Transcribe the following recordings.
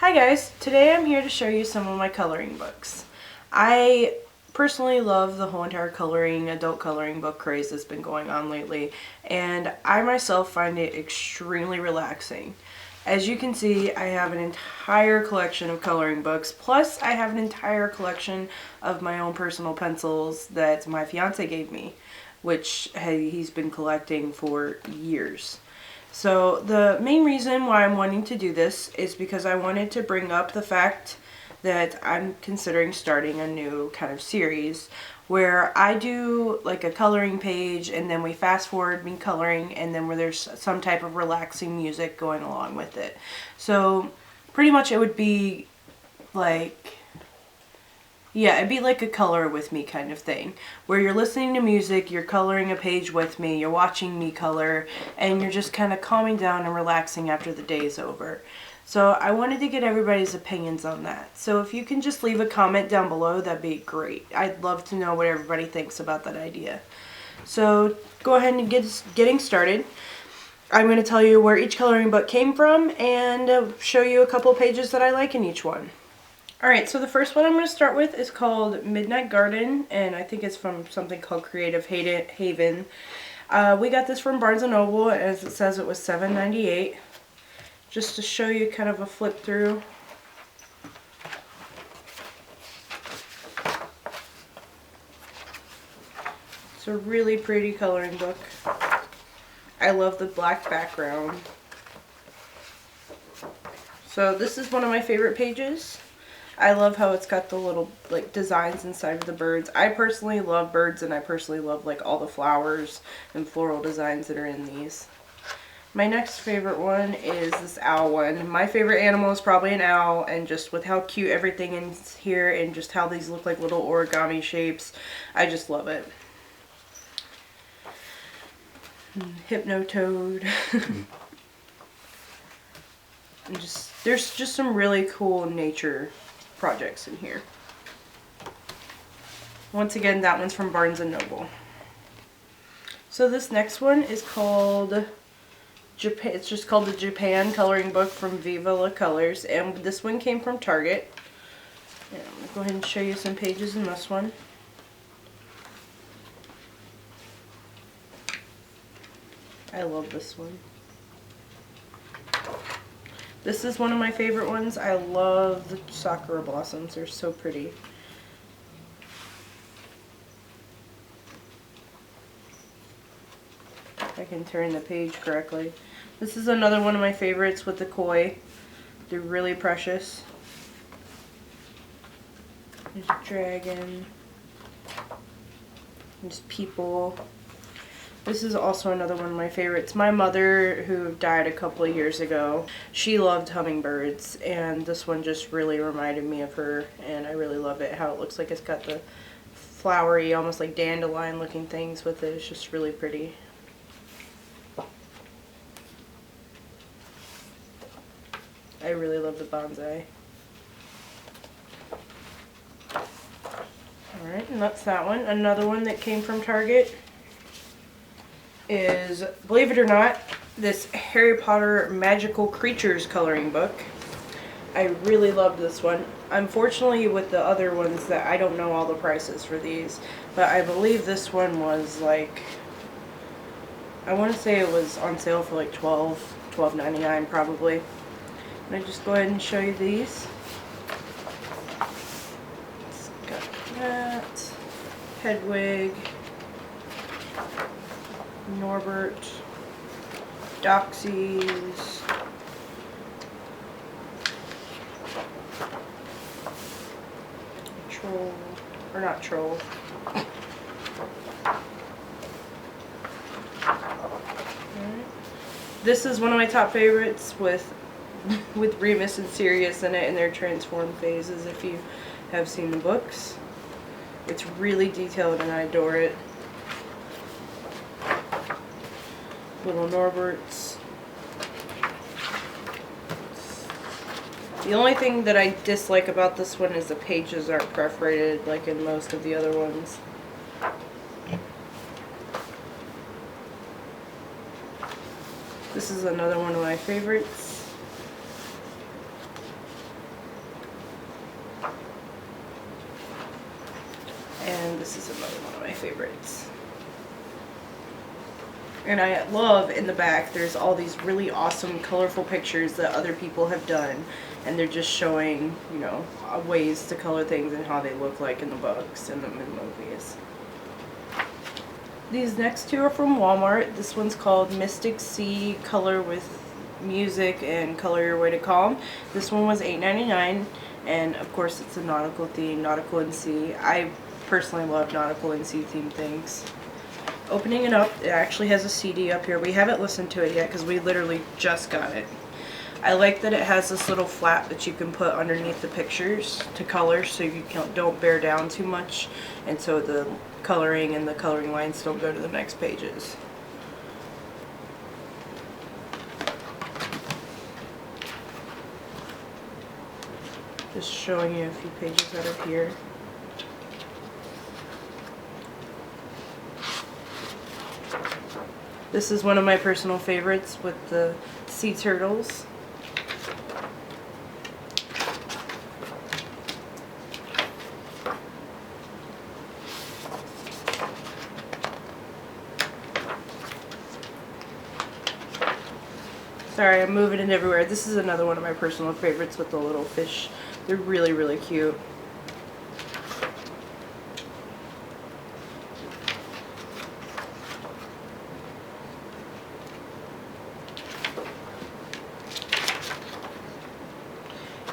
Hi guys, today I'm here to show you some of my coloring books. I personally love the whole entire adult coloring book craze that's been going on lately, and I myself find it extremely relaxing. As you can see, I have an entire collection of coloring books, plus I have an entire collection of my own personal pencils that my fiance gave me, which he's been collecting for years. So the main reason why I'm wanting to do this is because I wanted to bring up the fact that I'm considering starting a new kind of series where I do like a coloring page and then we fast forward me coloring and then where there's some type of relaxing music going along with it. So pretty much it would be like, yeah, it'd be like a color with me kind of thing, where you're listening to music, you're coloring a page with me, you're watching me color, and you're just kind of calming down and relaxing after the day's over. So I wanted to get everybody's opinions on that. So if you can just leave a comment down below, that'd be great. I'd love to know what everybody thinks about that idea. So go ahead and getting started. I'm going to tell you where each coloring book came from and show you a couple pages that I like in each one. Alright, so the first one I'm going to start with is called Midnight Garden, and I think it's from something called Creative Haven. We got this from Barnes & Noble, as it says it was $7.98. Just to show you kind of a flip through. It's a really pretty coloring book. I love the black background. So this is one of my favorite pages. I love how it's got the little like designs inside of the birds. I personally love birds, and I personally love like all the flowers and floral designs that are in these. My next favorite one is this owl one. My favorite animal is probably an owl, and just with how cute everything is here and just how these look like little origami shapes, I just love it. Hypnotoad. And there's just some really cool nature projects in here. Once again, that one's from Barnes & Noble. So this next one is called Japan. It's just called the Japan Coloring Book from Viva La Colors, and this one came from Target. And I'm going to go ahead and show you some pages in this one. I love this one. This is one of my favorite ones. I love the sakura blossoms. They're so pretty. If I can turn the page correctly. This is another one of my favorites with the koi. They're really precious. There's a dragon. There's people. This is also another one of my favorites. My mother, who died a couple of years ago, she loved hummingbirds, and this one just really reminded me of her, and I really love it, how it looks like it's got the flowery, almost like dandelion looking things with it. It's just really pretty. I really love the bonsai. Alright, and that's that one. Another one that came from Target is, believe it or not, this Harry Potter Magical Creatures coloring book. I really love this one. Unfortunately, with the other ones, that I don't know all the prices for these, but I believe this one was like, I want to say it was on sale for like $12.99 probably. And I just go ahead and show you these. It's got that, Hedwig, Norbert, Doxies, Troll, or not Troll. This is one of my top favorites with Remus and Sirius in it in their transform phases, if you have seen the books. It's really detailed and I adore it. Little Norberts. The only thing that I dislike about this one is the pages aren't perforated like in most of the other ones. This is another one of my favorites. This is another one of my favorites. And I love in the back, there's all these really awesome, colorful pictures that other people have done. And they're just showing, you know, ways to color things and how they look like in the books and in the movies. These next two are from Walmart. This one's called Mystic Sea Color with Music and Color Your Way to Calm. This one was $8.99, and of course it's a nautical theme, nautical and sea. I personally love nautical and sea themed things. Opening it up, it actually has a CD up here. We haven't listened to it yet because we literally just got it. I like that it has this little flap that you can put underneath the pictures to color so you don't bear down too much, and so the coloring and the coloring lines don't go to the next pages. Just showing you a few pages out of here. This is one of my personal favorites with the sea turtles. Sorry, I'm moving it everywhere. This is another one of my personal favorites with the little fish. They're really, really cute.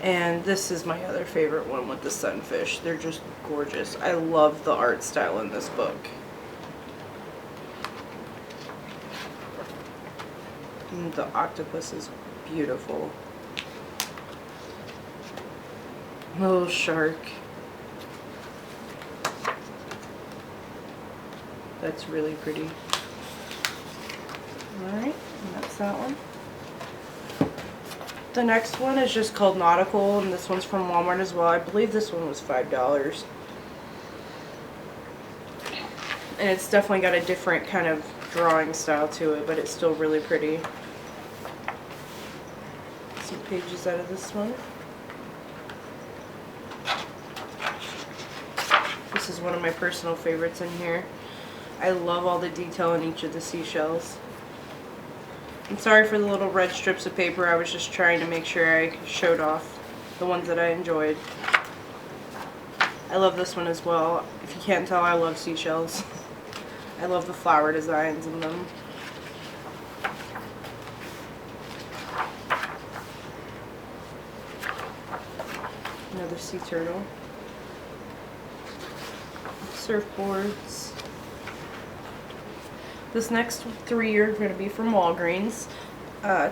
And this is my other favorite one with the sunfish. They're just gorgeous. I love the art style in this book. And the octopus is beautiful. Little shark. That's really pretty. Alright, that's that one. The next one is just called Nautical, and this one's from Walmart as well. I believe this one was $5. And it's definitely got a different kind of drawing style to it, but it's still really pretty. Some pages out of this one. This is one of my personal favorites in here. I love all the detail in each of the seashells. I'm sorry for the little red strips of paper. I was just trying to make sure I showed off the ones that I enjoyed. I love this one as well. If you can't tell, I love seashells. I love the flower designs in them. Another sea turtle. Surfboards. This next three are going to be from Walgreens.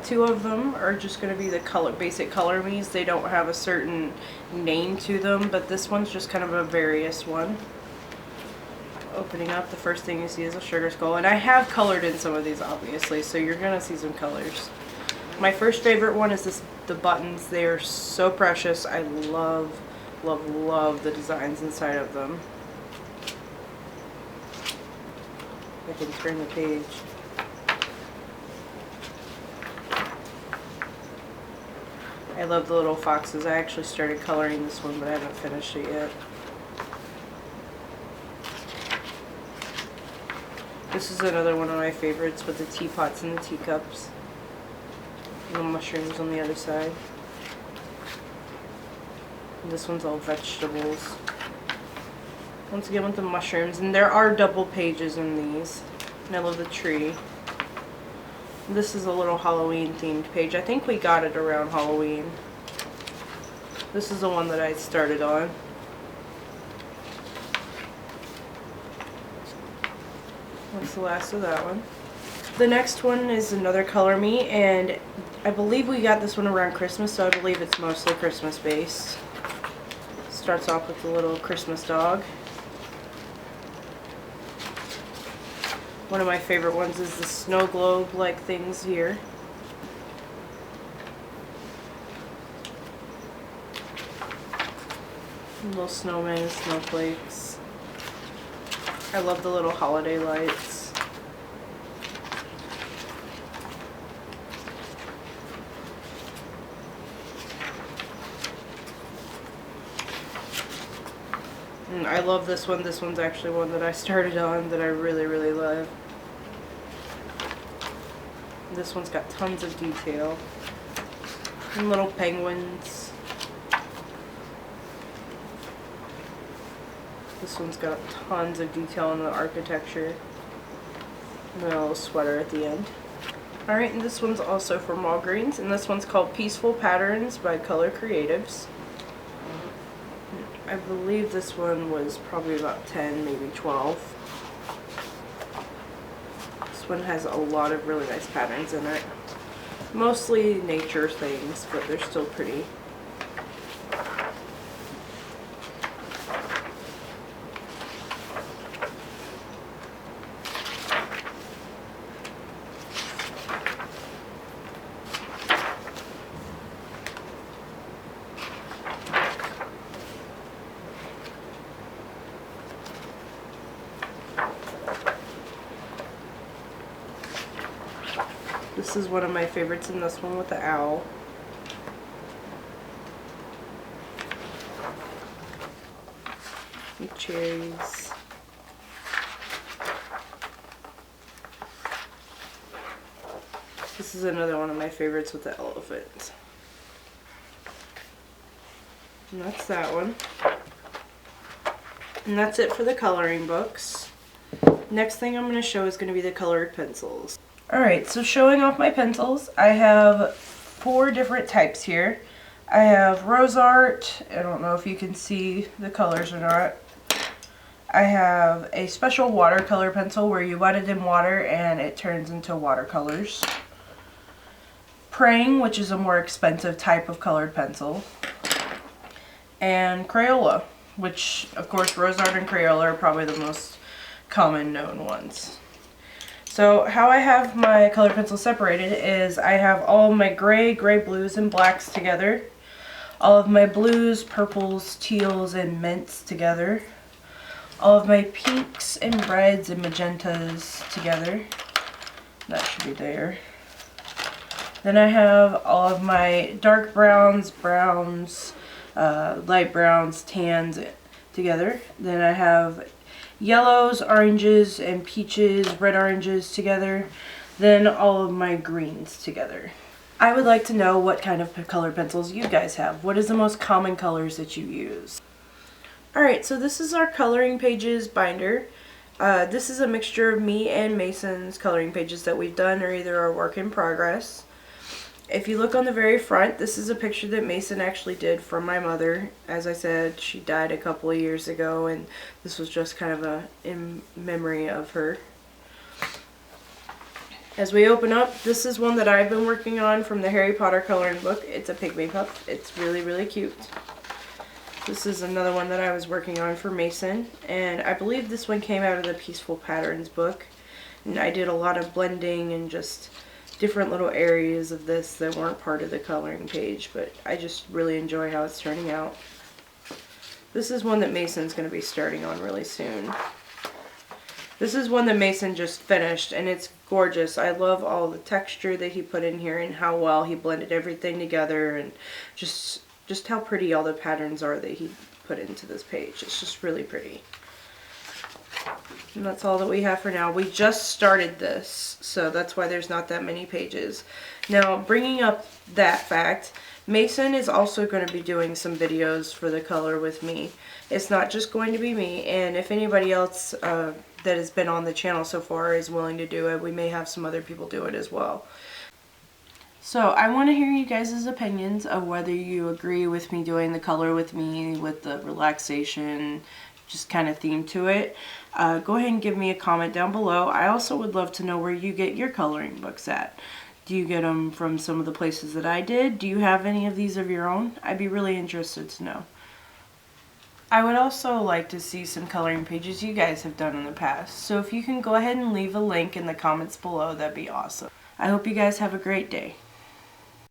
Two of them are just going to be the basic color me's. They don't have a certain name to them, but this one's just kind of a various one. Opening up, the first thing you see is a sugar skull, and I have colored in some of these obviously, so you're going to see some colors. My first favorite one is the buttons. They are so precious. I love, love, love the designs inside of them. I can turn the page. I love the little foxes. I actually started coloring this one, but I haven't finished it yet. This is another one of my favorites with the teapots and the teacups. And the mushrooms on the other side. And this one's all vegetables. Once again with the mushrooms, and there are double pages in these. And I love the tree. This is a little Halloween themed page. I think we got it around Halloween. This is the one that I started on. That's the last of that one. The next one is another Color Me, and I believe we got this one around Christmas, so I believe it's mostly Christmas based. Starts off with the little Christmas dog. One of my favorite ones is the snow globe-like things here. Little snowmen and snowflakes. I love the little holiday lights. I love this one. This one's actually one that I started on that I really, really love. This one's got tons of detail. And little penguins. This one's got tons of detail in the architecture. And a little sweater at the end. Alright, and this one's also from Walgreens, and this one's called Peaceful Patterns by Color Creatives. I believe this one was probably about 10, maybe 12. This one has a lot of really nice patterns in it. Mostly nature things, but they're still pretty. This is one of my favorites in this one with the owl. And cherries. This is another one of my favorites with the elephant. And that's that one. And that's it for the coloring books. Next thing I'm going to show is going to be the colored pencils. Alright, so showing off my pencils, I have 4 different types here. I have Rose Art, I don't know if you can see the colors or not. I have a special watercolor pencil where you wet it in water and it turns into watercolors. Praying, which is a more expensive type of colored pencil. And Crayola, which of course Rose Art and Crayola are probably the most common known ones. So how I have my colored pencils separated is I have all of my gray blues, and blacks together. All of my blues, purples, teals, and mints together. All of my pinks and reds and magentas together. That should be there. Then I have all of my dark browns, light browns, tans together. Then I have yellows, oranges, and peaches, red oranges together. Then all of my greens together. I would like to know what kind of colored pencils you guys have. What is the most common colors that you use? Alright, so this is our coloring pages binder. This is a mixture of me and Mason's coloring pages that we've done, or either a work in progress. If you look on the very front, this is a picture that Mason actually did from my mother. As I said, she died a couple of years ago, and this was just kind of in memory of her. As we open up, this is one that I've been working on from the Harry Potter coloring book. It's a pygmy pup. It's really, really cute. This is another one that I was working on for Mason, and I believe this one came out of the Peaceful Patterns book. And I did a lot of blending and just different little areas of this that weren't part of the coloring page, but I just really enjoy how it's turning out. This is one that Mason's going to be starting on really soon. This is one that Mason just finished, and it's gorgeous. I love all the texture that he put in here and how well he blended everything together, and just how pretty all the patterns are that he put into this page. It's just really pretty. And that's all that we have for now. We just started this, so that's why there's not that many pages. Now, bringing up that fact, Mason is also going to be doing some videos for the color with me. It's not just going to be me, and if anybody else that has been on the channel so far is willing to do it, we may have some other people do it as well. So I want to hear you guys' opinions of whether you agree with me doing the color with me with the relaxation just kind of theme to it. Go ahead and give me a comment down below. I also would love to know where you get your coloring books at. Do you get them from some of the places that I did? Do you have any of these of your own? I'd be really interested to know. I would also like to see some coloring pages you guys have done in the past. So if you can go ahead and leave a link in the comments below, that'd be awesome. I hope you guys have a great day.